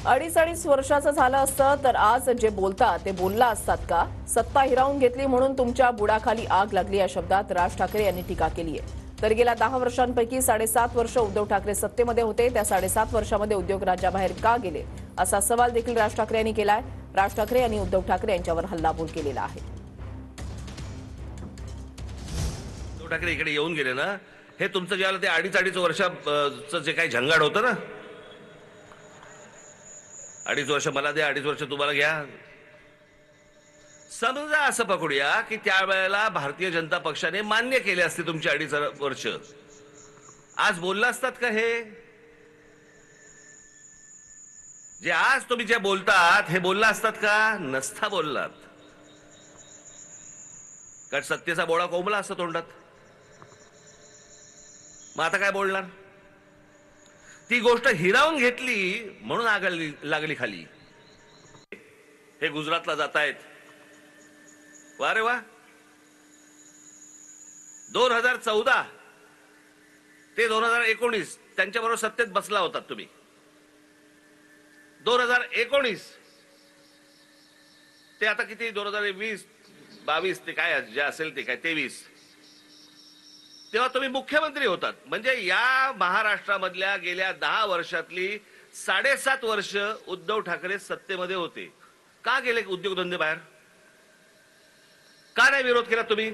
अडीच वर्षाचं झालं असतं तर आज जे बोलतात ते बोलला असतात का? सत्ता हिरावून घेतली म्हणून तुमच्या बुडाखाली आग लागली या शब्दात राज ठाकरे यांनी टीका केली आहे. तर गेल्या 10 वर्षांपैकी 7.5 वर्ष उद्धव ठाकरे सत्तेमध्ये होते. त्या 7.5 वर्षामध्ये उद्योग राज्याबाहेर का गेले असा सवाल देखील राज ठाकरे यांनी केलाय. राज ठाकरे यांनी उद्धव ठाकरे यांच्यावर हल्लाबोल केलेला आहे. उद्धव ठाकरे इकडे येऊन गेले ना, हे तुमचं ज्याला ते अडीच वर्षाचं जे काही झंगाड होतं ना, 2.5 वर्ष मला द्या, 2.5 वर्ष तुम्हाला घ्या. समजा असं पकडूया की त्यावेळेला भारतीय जनता पक्षाने मान्य केले असते तुमची 2.5 वर्ष. आज बोलला असतात का? हे जे आज तुम्ही जे बोलतात हे बोलला असतात का? नसता बोललात. कारण सत्तेचा बोळा कोंबला असता तोंडात. मग आता काय बोलणार? ती गोष्ट हिरावून घेतली म्हणून आग लागली खाली. हे गुजरातला जात आहेत. वा रे वा. 2014 ते 2019 त्यांच्याबरोबर सत्तेत बसला होता तुम्ही. 2019 ते आता किती, 2020-22 ते काय जे असेल ते काय 23, तेव्हा तुम्ही मुख्यमंत्री होतात. म्हणजे या महाराष्ट्रामधल्या गेल्या 10 वर्षातली 7.5 वर्ष उद्धव ठाकरे सत्तेमध्ये होते. का गेले उद्योगधंदे बाहेर? का नाही विरोध केला तुम्ही?